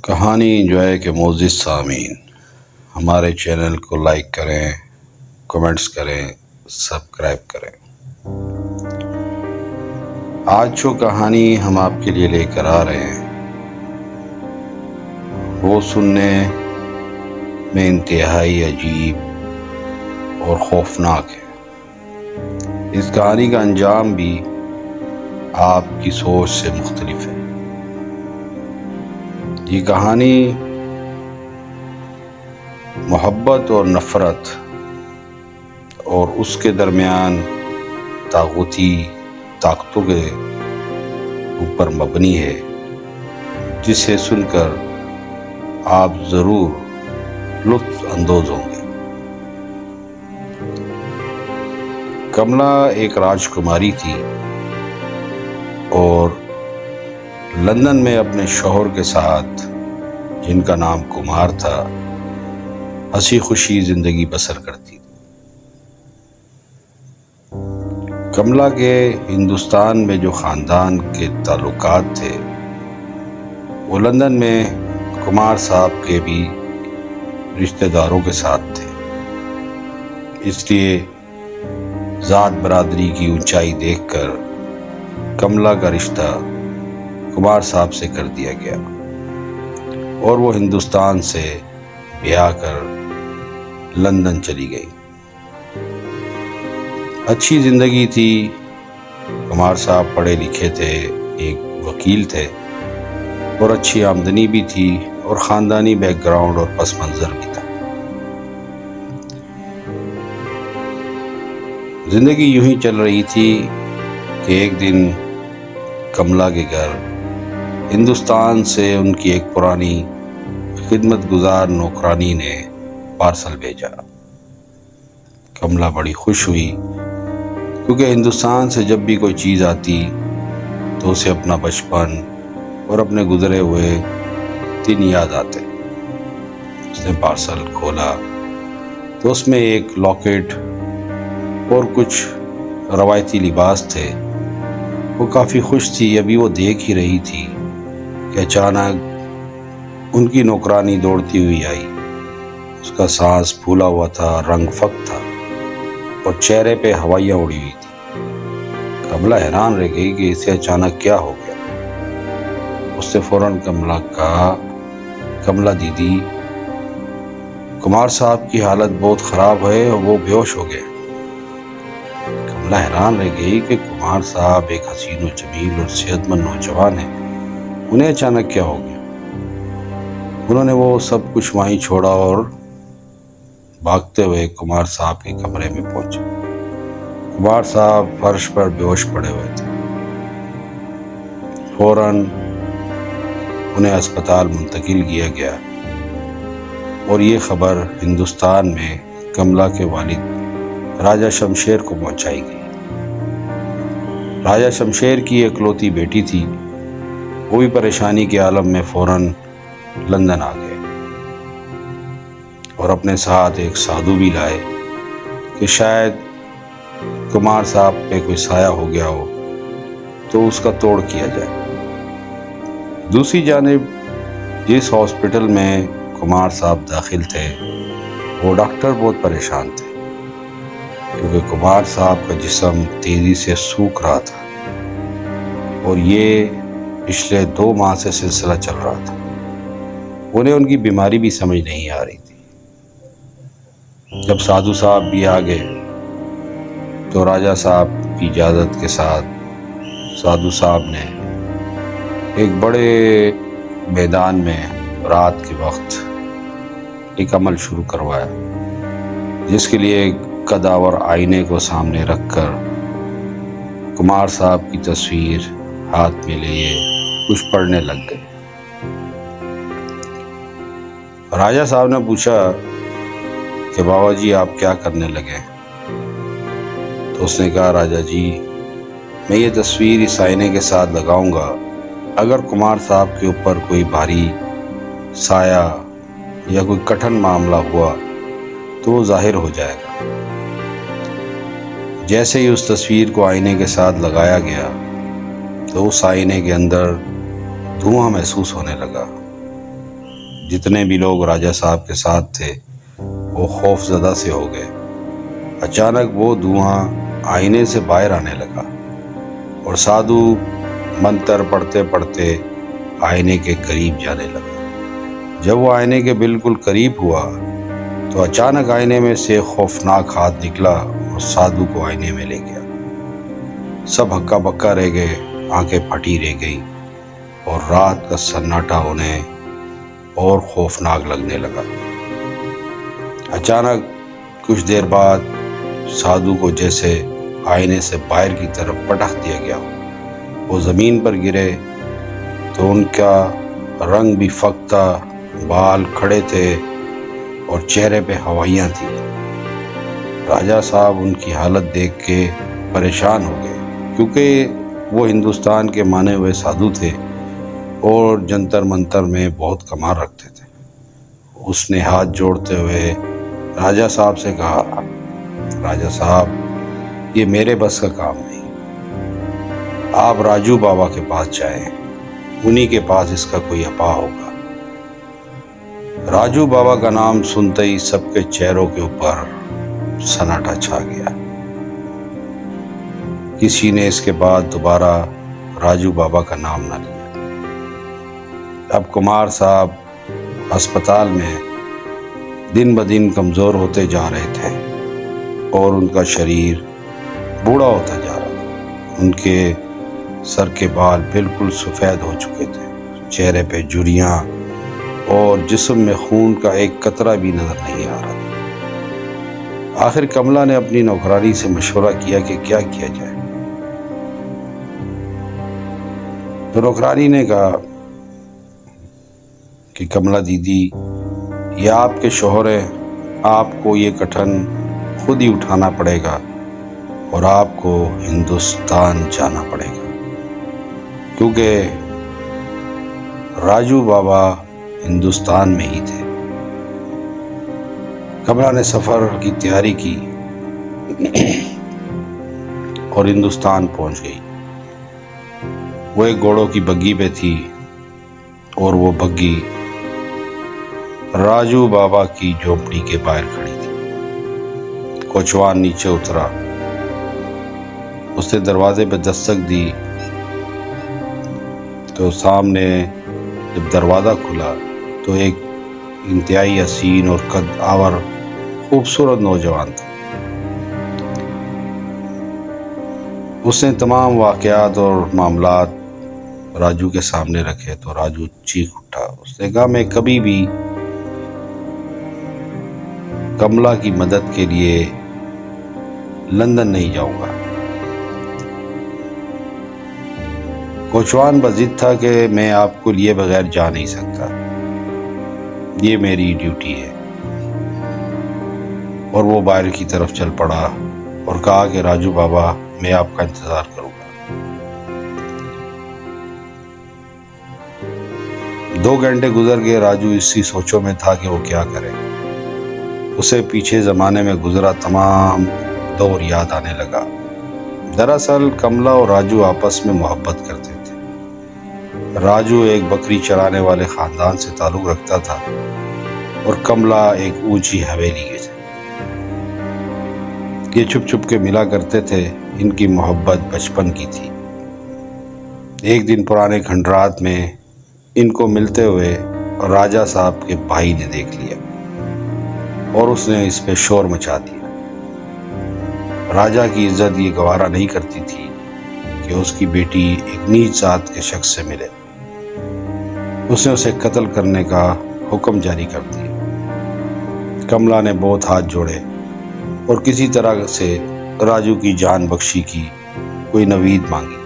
कहानी इंजॉय के मोअज़्ज़िज़ सामीन, हमारे चैनल को लाइक करें, कमेंट्स करें, सब्सक्राइब करें। आज जो कहानी हम आपके लिए लेकर आ रहे हैं वो सुनने में इंतहाई अजीब और खौफनाक है। इस कहानी का अंजाम भी आपकी सोच से मुख्तलिफ है। ये कहानी मोहब्बत और नफ़रत और उसके दरमियान तागूती ताकतों के ऊपर मबनी है, जिसे सुनकर आप ज़रूर लुत्फ़ अंदोज़ होंगे। कमला एक राजकुमारी थी और लंदन में अपने शौहर के साथ, जिनका नाम कुमार था, हंसी खुशी ज़िंदगी बसर करती थी। कमला के हिंदुस्तान में जो ख़ानदान के ताल्लुकात थे वो लंदन में कुमार साहब के भी रिश्तेदारों के साथ थे, इसलिए ज़ात बरादरी की ऊंचाई देखकर कमला का रिश्ता कुमार साहब से कर दिया गया और वो हिंदुस्तान से ब्याह कर लंदन चली गई। अच्छी ज़िंदगी थी। कुमार साहब पढ़े लिखे थे, एक वकील थे और अच्छी आमदनी भी थी और ख़ानदानी बैकग्राउंड और पस मंज़र भी था। ज़िंदगी यूं ही चल रही थी कि एक दिन कमला के घर हिंदुस्तान से उनकी एक पुरानी खिदमत गुजार नौकरानी ने पार्सल भेजा। कमला बड़ी खुश हुई क्योंकि हिंदुस्तान से जब भी कोई चीज़ आती तो उसे अपना बचपन और अपने गुजरे हुए दिन याद आते। उसने पार्सल खोला तो उसमें एक लॉकेट और कुछ रवायती लिबास थे। वो काफ़ी खुश थी। अभी वो देख ही रही थी कि अचानक उनकी नौकरानी दौड़ती हुई आई। उसका सांस फूला हुआ था, रंग फक था और चेहरे पे हवाइयाँ उड़ी हुई थी। कमला हैरान रह गई कि इसे अचानक क्या हो गया। उसने फौरन कमला कहा, कमला दीदी, कुमार साहब की हालत बहुत ख़राब है और वो बेहोश हो गए। कमला हैरान रह गई कि कुमार साहब एक हसीन और जमील और सेहतमंद नौजवान है, उन्हें अचानक क्या हो गया। उन्होंने वो सब कुछ वहीं छोड़ा और भागते हुए कुमार साहब के कमरे में पहुंचे। कुमार साहब फर्श पर बेहोश पड़े हुए थे। फौरन उन्हें अस्पताल मुंतकिल किया गया और ये खबर हिंदुस्तान में कमला के वालिद राजा शमशेर को पहुंचाई गई। राजा शमशेर की इकलौती बेटी थी। वो भी परेशानी के आलम में फौरन लंदन आ गए और अपने साथ एक साधु भी लाए कि शायद कुमार साहब पे कोई साया हो गया हो तो उसका तोड़ किया जाए। दूसरी जानिब जिस हॉस्पिटल में कुमार साहब दाखिल थे वो डॉक्टर बहुत परेशान थे क्योंकि कुमार साहब का जिस्म तेज़ी से सूख रहा था और ये पिछले 2 माह से सिलसिला चल रहा था। उन्हें उनकी बीमारी भी समझ नहीं आ रही थी। जब साधु साहब भी आ गए तो राजा साहब की इजाज़त के साथ साधु साहब ने एक बड़े मैदान में रात के वक्त एक अमल शुरू करवाया, जिसके लिए कदावर आईने को सामने रखकर कुमार साहब की तस्वीर हाथ में लिए कुछ पढ़ने लग गए। राजा साहब ने पूछा कि बाबा जी आप क्या करने लगे। तो उसने कहा, राजा जी मैं ये तस्वीर इस आईने के साथ लगाऊंगा, अगर कुमार साहब के ऊपर कोई भारी साया या कोई कठिन मामला हुआ तो वो जाहिर हो जाएगा। जैसे ही उस तस्वीर को आईने के साथ लगाया गया तो उस आईने के अंदर धुआं महसूस होने लगा जितने भी लोग राजा साहब के साथ थे वो खौफजदा से हो गए। अचानक वो धुआं आईने से बाहर आने लगा और साधु मंत्र पढ़ते पढ़ते आईने के करीब जाने लगा। जब वो आईने के बिल्कुल करीब हुआ तो अचानक आईने में से खौफनाक हाथ निकला और साधु को आईने में ले गया। सब हक्का बक्का रह गए, आंखें फटी रह गई और रात का सन्नाटा होने और खौफनाक लगने लगा। अचानक कुछ देर बाद साधु को जैसे आईने से बाहर की तरफ पटक दिया गया। वो ज़मीन पर गिरे तो उनका रंग भी फक्ता, बाल खड़े थे और चेहरे पे हवाइयाँ थी। राजा साहब उनकी हालत देख के परेशान हो गए, क्योंकि वो हिंदुस्तान के माने हुए साधु थे और जंतर मंतर में बहुत कमाल रखते थे। उसने हाथ जोड़ते हुए राजा साहब से कहा, राजा साहब, ये मेरे बस का काम नहीं, आप राजू बाबा के पास जाएं, उन्हीं के पास इसका कोई अपा होगा। राजू बाबा का नाम सुनते ही सबके चेहरों के ऊपर सन्नाटा छा गया। किसी ने इसके बाद दोबारा राजू बाबा का नाम न लिया। अब कुमार साहब अस्पताल में दिन ब दिन कमज़ोर होते जा रहे थे और उनका शरीर बूढ़ा होता जा रहा था। उनके सर के बाल बिल्कुल सफ़ेद हो चुके थे, चेहरे पे झुर्रियाँ और जिस्म में खून का एक कतरा भी नज़र नहीं आ रहा था। आखिर कमला ने अपनी नौकरानी से मशवरा किया कि क्या किया जाए। तो नौकरानी ने कहा कि कमला दीदी, ये आपके शौहर हैं, आपको ये कठन खुद ही उठाना पड़ेगा और आपको हिंदुस्तान जाना पड़ेगा, क्योंकि राजू बाबा हिंदुस्तान में ही थे। कमला ने सफ़र की तैयारी की और हिंदुस्तान पहुंच गई। वो एक घोड़ों की बग्गी पे थी और वो बग्गी राजू बाबा की झोपड़ी के बाहर खड़ी थी। कोचवान नीचे उतरा, उसने दरवाजे पे दस्तक दी तो सामने जब दरवाज़ा खुला तो एक इंतहाई हसीन और कद आवर खूबसूरत नौजवान था। उसने तमाम वाक़यात और मामलात राजू के सामने रखे तो राजू चीख उठा। उसने कहा, मैं कभी भी कमला की मदद के लिए लंदन नहीं जाऊंगा। कोचवान बज़िद था कि मैं आपको लिए बगैर जा नहीं सकता, ये मेरी ड्यूटी है। और वो बाहर की तरफ चल पड़ा और कहा कि राजू बाबा, मैं आपका इंतज़ार करूंगा। 2 घंटे गुजर गए। राजू इसी सोचों में था कि वो क्या करे। उसे पीछे ज़माने में गुजरा तमाम दौर याद आने लगा। दरअसल कमला और राजू आपस में मोहब्बत करते थे। राजू एक बकरी चराने वाले ख़ानदान से ताल्लुक़ रखता था और कमला एक ऊंची हवेली के थे। ये छुप छुप के मिला करते थे। इनकी मोहब्बत बचपन की थी। एक दिन पुराने खंडरात में इनको मिलते हुए राजा साहब के भाई ने देख लिया और उसने इस पे शोर मचा दिया। राजा की इज्जत ये गवारा नहीं करती थी कि उसकी बेटी एक नीच जात के शख्स से मिले। उसने उसे कत्ल करने का हुक्म जारी कर दिया। कमला ने बहुत हाथ जोड़े और किसी तरह से राजू की जान बख्शी की कोई नवीद मांगी।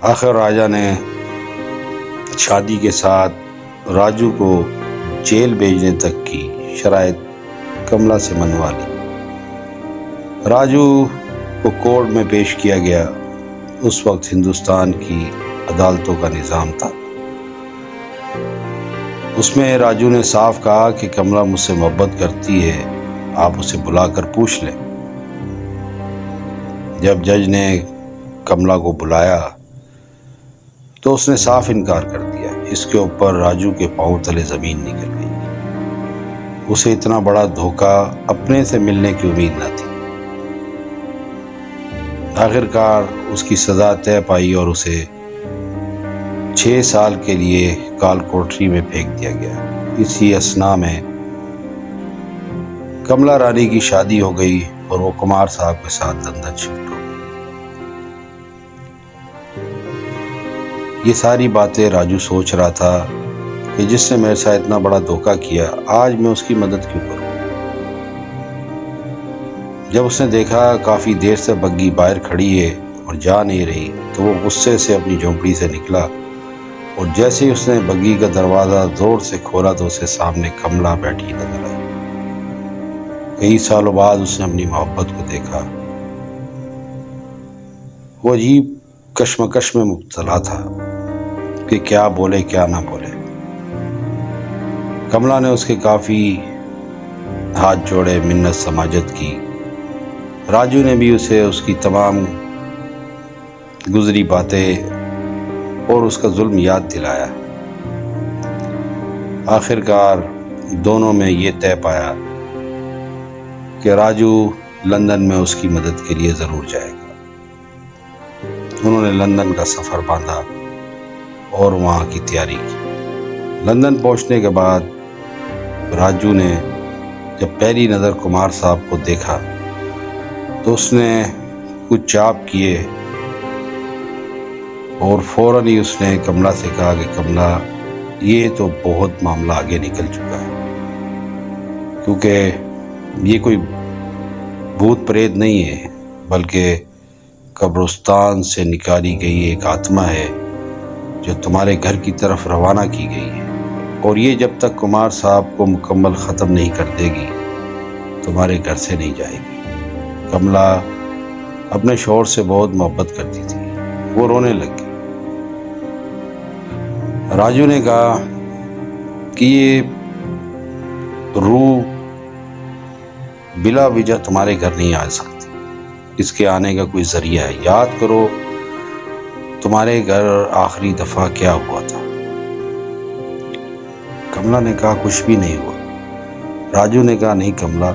आखिर राजा ने शादी के साथ राजू को जेल भेजने तक की शराइत कमला से मनवा ली। राजू को कोर्ट में पेश किया गया। उस वक्त हिंदुस्तान की अदालतों का निज़ाम था। उसमें राजू ने साफ कहा कि कमला मुझसे मोहब्बत करती है, आप उसे बुलाकर पूछ लें। जब जज ने कमला को बुलाया तो उसने साफ इनकार कर दिया इसके ऊपर राजू के पांव तले ज़मीन निकल गई। उसे इतना बड़ा धोखा अपने से मिलने की उम्मीद न थी। आखिरकार उसकी सज़ा तय पाई और उसे 6 साल के लिए काल कोठरी में फेंक दिया गया। इसी असना में कमला रानी की शादी हो गई और वो कुमार साहब के साथ लंदन शिफ्ट हो गई। ये सारी बातें राजू सोच रहा था कि जिसने मेरे साथ इतना बड़ा धोखा किया, आज मैं उसकी मदद क्यों करूं। जब उसने देखा काफ़ी देर से बग्गी बाहर खड़ी है और जा नहीं रही, तो वो गुस्से से अपनी झोंपड़ी से निकला और जैसे ही उसने बग्गी का दरवाज़ा जोर से खोला तो उसे सामने कमला बैठी नजर आई। कई सालों बाद उसने अपनी मोहब्बत को देखा। वो अजीब कश्मकश में मुब्तला था कि क्या बोले क्या ना बोले। कमला ने उसके काफ़ी हाथ जोड़े, मिन्नत समाजत की। राजू ने भी उसे उसकी तमाम गुजरी बातें और उसका जुल्म याद दिलाया। आखिरकार दोनों में ये तय पाया कि राजू लंदन में उसकी मदद के लिए ज़रूर जाएगा। उन्होंने लंदन का सफ़र बांधा और वहाँ की तैयारी की। लंदन पहुँचने के बाद राजू ने जब पहली नज़र कुमार साहब को देखा तो उसने कुछ चाप किए और फ़ौरन ही उसने कमला से कहा कि कमला, ये तो बहुत मामला आगे निकल चुका है, क्योंकि ये कोई भूत प्रेत नहीं है, बल्कि कब्रिस्तान से निकाली गई एक आत्मा है जो तुम्हारे घर की तरफ रवाना की गई है, और ये जब तक कुमार साहब को मुकम्मल ख़त्म नहीं कर देगी तुम्हारे घर से नहीं जाएगी। कमला अपने शौहर से बहुत मोहब्बत करती थी। वो रोने लग गई। राजू ने कहा कि ये रूह बिला वजह तुम्हारे घर नहीं आ सकती, इसके आने का कोई जरिया है। याद करो तुम्हारे घर आखिरी दफा क्या हुआ था। कमला ने कहा कुछ भी नहीं हुआ। राजू ने कहा नहीं कमला,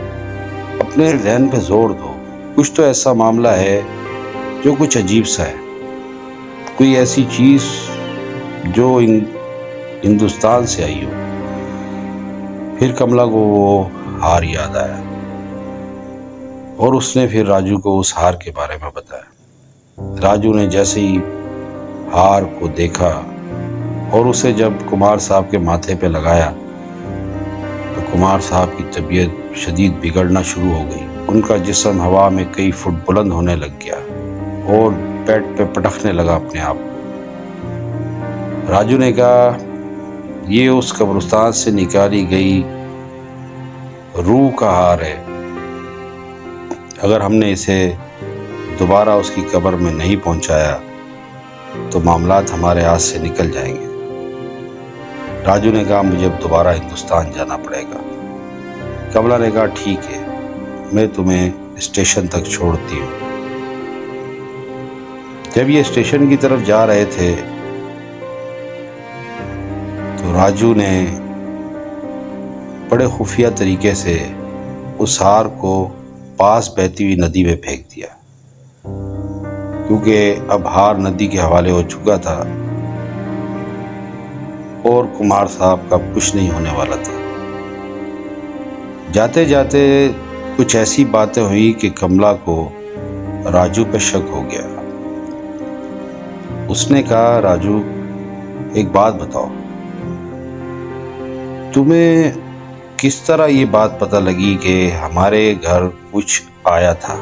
अपने ज़हन पे जोर दो, कुछ तो ऐसा मामला है जो कुछ अजीब सा है, कोई ऐसी चीज़ जो हिंदुस्तान से आई हो। फिर कमला को वो हार याद आया और उसने फिर राजू को उस हार के बारे में बताया। राजू ने जैसे ही हार को देखा और उसे जब कुमार साहब के माथे पे लगाया तो कुमार साहब की तबीयत शदीद बिगड़ना शुरू हो गई। उनका जिस्म हवा में कई फुट बुलंद होने लग गया और पेट पे पटकने लगा अपने आप। राजू ने कहा ये उस कब्रिस्तान से निकाली गई रूह का हार है। अगर हमने इसे दोबारा उसकी कब्र में नहीं पहुंचाया तो मामलात हमारे हाथ से निकल जाएंगे। राजू ने कहा मुझे अब दोबारा हिंदुस्तान जाना पड़ेगा। कमला ने कहा ठीक है, मैं तुम्हें स्टेशन तक छोड़ती हूँ। जब ये स्टेशन की तरफ जा रहे थे तो राजू ने बड़े खुफिया तरीके से उस हार को पास बहती हुई नदी में फेंक दिया, क्योंकि अब हार नदी के हवाले हो चुका था और कुमार साहब का कुछ नहीं होने वाला था। जाते जाते कुछ ऐसी बातें हुई कि कमला को राजू पे शक हो गया। उसने कहा राजू एक बात बताओ, तुम्हें किस तरह ये बात पता लगी कि हमारे घर कुछ आया था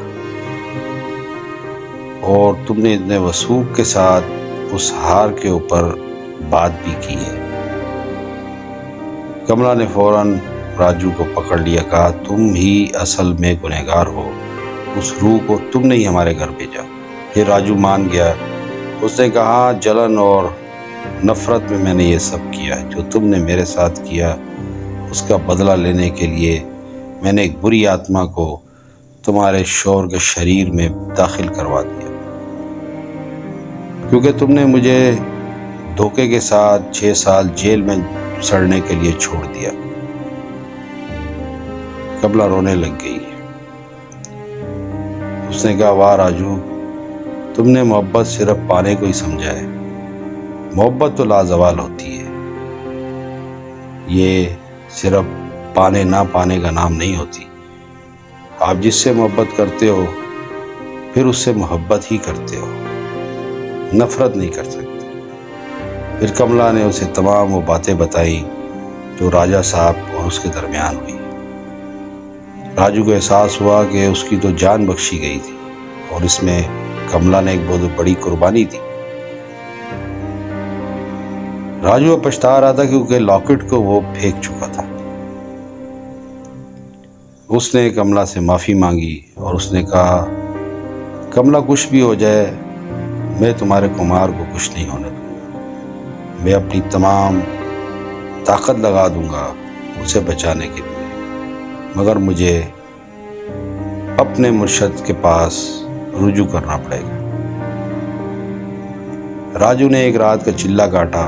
और तुमने इतने वसूख के साथ उस हार के ऊपर बात भी की है। कमला ने फौरन राजू को पकड़ लिया, कहा तुम ही असल में गुनहगार हो, उस रूह को तुमने ही हमारे घर भेजा। फिर राजू मान गया। उसने कहा जलन और नफरत में मैंने ये सब किया, जो तुमने मेरे साथ किया उसका बदला लेने के लिए मैंने एक बुरी आत्मा को तुम्हारे शौहर के शरीर में दाखिल करवा दिया, क्योंकि तुमने मुझे धोखे के साथ 6 साल जेल में सड़ने के लिए छोड़ दिया। कमला रोने लग गई। उसने कहा, वाह राजू, तुमने मोहब्बत सिर्फ पाने को ही समझा है। मोहब्बत तो लाजवाल होती है, ये सिर्फ पाने ना पाने का नाम नहीं होती। आप जिससे मोहब्बत करते हो फिर उससे मोहब्बत ही करते हो, नफरत नहीं कर सकते। फिर कमला ने उसे तमाम वो बातें बताई जो राजा साहब और उसके दरमियान हुई। राजू को एहसास हुआ कि उसकी तो जान बख्शी गई थी और इसमें कमला ने एक बहुत बड़ी कुर्बानी दी। राजू पछता रहा था क्योंकि लॉकेट को वो फेंक चुका था। उसने कमला से माफ़ी मांगी और उसने कहा, कमला कुछ भी हो जाए मैं तुम्हारे कुमार को कुछ नहीं होने दूंगा। मैं अपनी तमाम ताकत लगा दूंगा उसे बचाने के लिए, मगर मुझे अपने मुर्शद के पास रुजू करना पड़ेगा। राजू ने एक रात का चिल्ला काटा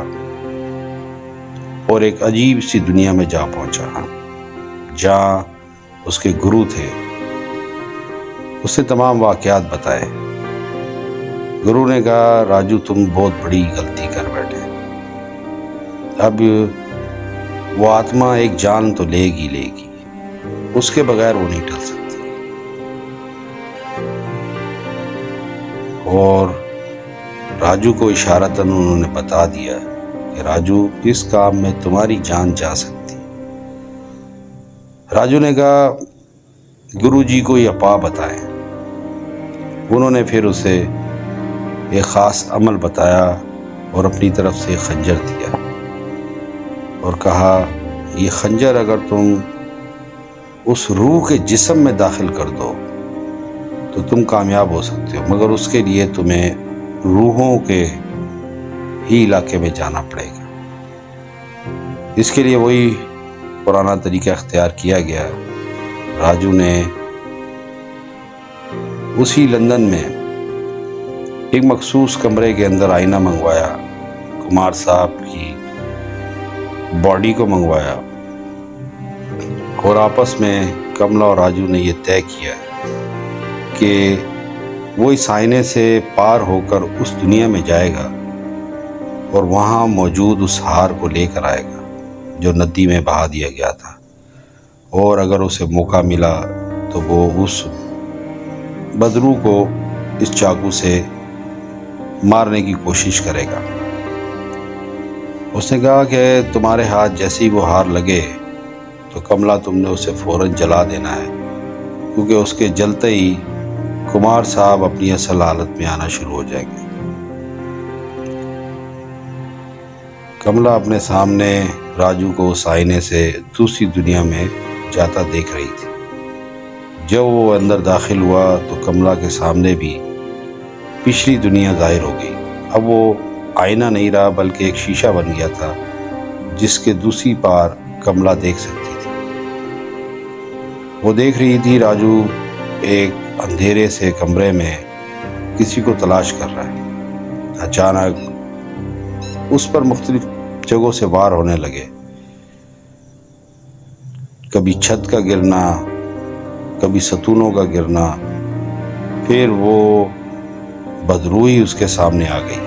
और एक अजीब सी दुनिया में जा पहुंचा जहां उसके गुरु थे। उसने तमाम वाक़यात बताए। गुरु ने कहा, राजू तुम बहुत बड़ी गलती कर बैठे। अब वो आत्मा एक जान तो लेगी, उसके बगैर वो नहीं टल सकती। और राजू को इशारतन उन्होंने बता दिया कि राजू इस काम में तुम्हारी जान जा सकती। राजू ने कहा, गुरुजी को ये अपा बताएं। उन्होंने फिर उसे एक ख़ास अमल बताया और अपनी तरफ से खंजर दिया और कहा, ये खंजर अगर तुम उस रूह के जिस्म में दाखिल कर दो तो तुम कामयाब हो सकते हो, मगर उसके लिए तुम्हें रूहों के ही इलाके में जाना पड़ेगा। इसके लिए वही पुराना तरीका अख्तियार किया गया। राजू ने उसी लंदन में एक मखसूस कमरे के अंदर आईना मंगवाया, कुमार साहब की बॉडी को मंगवाया और आपस में कमला और राजू ने यह तय किया कि वो इस आईने से पार होकर उस दुनिया में जाएगा और वहाँ मौजूद उस हार को लेकर आएगा जो नदी में बहा दिया गया था, और अगर उसे मौका मिला तो वो उस बदरू को इस चाकू से मारने की कोशिश करेगा। उसने कहा कि तुम्हारे हाथ जैसे ही वो हार लगे तो कमला तुमने उसे फ़ौरन जला देना है, क्योंकि उसके जलते ही कुमार साहब अपनी असल हालत में आना शुरू हो जाएंगे। कमला अपने सामने राजू को उस आईने से दूसरी दुनिया में जाता देख रही थी। जब वो अंदर दाखिल हुआ तो कमला के सामने भी पिछली दुनिया ज़ाहिर हो गई। अब वो आईना नहीं रहा बल्कि एक शीशा बन गया था जिसके दूसरी पार कमला देख सकती थी। वो देख रही थी राजू एक अंधेरे से कमरे में किसी को तलाश कर रहा है। अचानक उस पर मुख्तलिफ जगहों से वार होने लगे, कभी छत का गिरना, कभी सतूनों का गिरना। फिर वो बदरू ही उसके सामने आ गई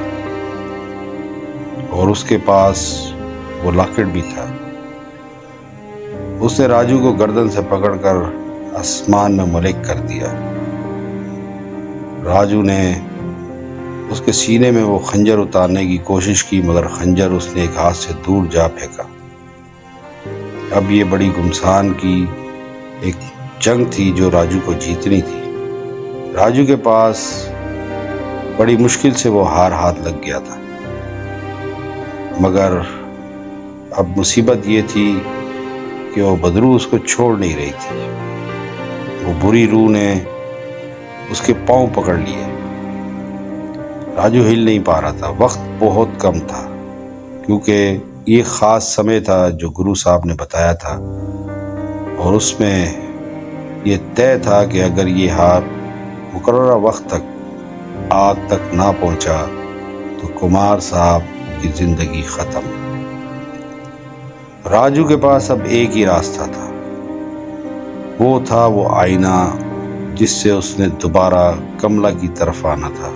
और उसके पास वो लॉकेट भी था। उसने राजू को गर्दन से पकड़कर आसमान में मुलक कर दिया। राजू ने उसके सीने में वो खंजर उतारने की कोशिश की, मगर खंजर उसने एक हाथ से दूर जा फेंका। अब ये बड़ी गुमसान की एक जंग थी जो राजू को जीतनी थी। राजू के पास बड़ी मुश्किल से वो हार हाथ लग गया था, मगर अब मुसीबत ये थी कि वो बदरू उसको छोड़ नहीं रही थी। वो बुरी रूह ने उसके पांव पकड़ लिए। राजू हिल नहीं पा रहा था। वक्त बहुत कम था क्योंकि ये ख़ास समय था जो गुरु साहब ने बताया था, और उसमें ये तय था कि अगर ये हार मुकर्ररा वक्त तक आग तक ना पहुंचा तो कुमार साहब उसकी जिंदगी खत्म। राजू के पास अब एक ही रास्ता था, वो था वो आईना जिससे उसने दोबारा कमला की तरफ आना था।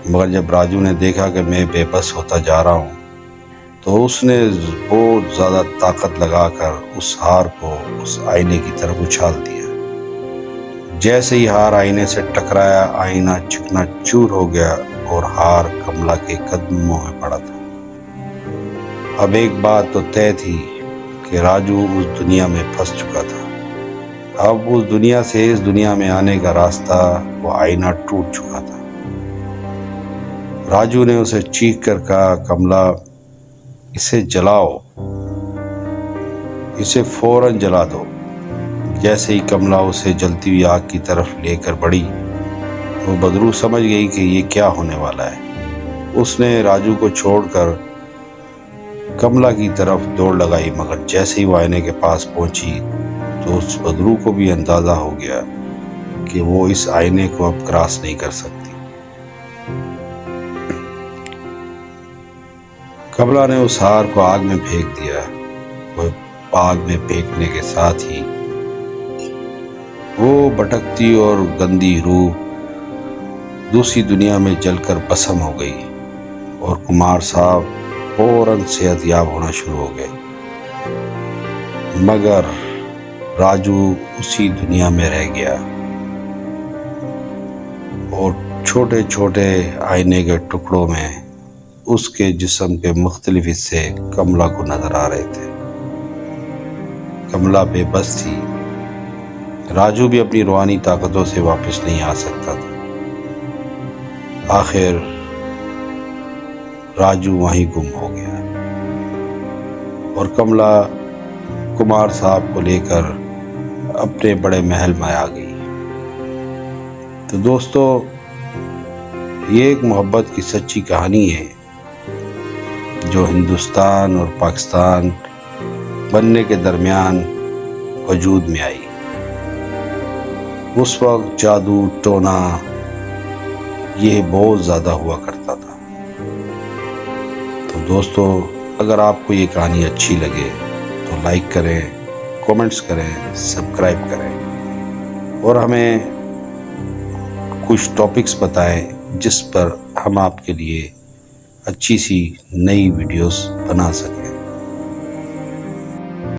मगर जब राजू ने देखा कि मैं बेबस होता जा रहा हूँ, तो उसने बहुत ज़्यादा ताकत लगाकर उस हार को उस आईने की तरफ उछाल दिया। जैसे ही हार आईने से टकराया, आईना चकनाचूर हो गया और हार कमला के कदमों में पड़ा था। अब एक बात तो तय थी कि राजू उस दुनिया में फंस चुका था। अब उस दुनिया से इस दुनिया में आने का रास्ता, वो आईना टूट चुका था। राजू ने उसे चीख कर कहा, कमला इसे जलाओ, इसे फौरन जला दो। जैसे ही कमला उसे जलती हुई आग की तरफ लेकर बढ़ी, वो बदरू समझ गई कि ये क्या होने वाला है। उसने राजू को छोड़कर कमला की तरफ दौड़ लगाई, मगर जैसे ही वो आईने के पास पहुंची तो उस बदरू को भी अंदाजा हो गया कि वो इस आईने को अब क्रॉस नहीं कर सकती। कमला ने उस हार को आग में फेंक दिया। वो आग में फेंकने के साथ ही वो भटकती और गंदी रूह दूसरी दुनिया में जलकर भस्म हो गई और कुमार साहब फौरन सेहतयाब होना शुरू हो गए। मगर राजू उसी दुनिया में रह गया और छोटे छोटे आईने के टुकड़ों में उसके जिस्म के मुख्तलिफ हिस्से कमला को नजर आ रहे थे। कमला बेबस थी। राजू भी अपनी रूहानी ताकतों से वापस नहीं आ सकता था। आखिर राजू वहीं गुम हो गया और कमला कुमार साहब को लेकर अपने बड़े महल में आ गई। तो दोस्तों, ये एक मोहब्बत की सच्ची कहानी है जो हिंदुस्तान और पाकिस्तान बनने के दरमियान वजूद में आई। उस वक्त जादू टोना ये बहुत ज़्यादा हुआ करता था। तो दोस्तों, अगर आपको ये कहानी अच्छी लगे तो लाइक करें, कमेंट्स करें, सब्सक्राइब करें और हमें कुछ टॉपिक्स बताएं जिस पर हम आपके लिए अच्छी सी नई वीडियोस बना सकें।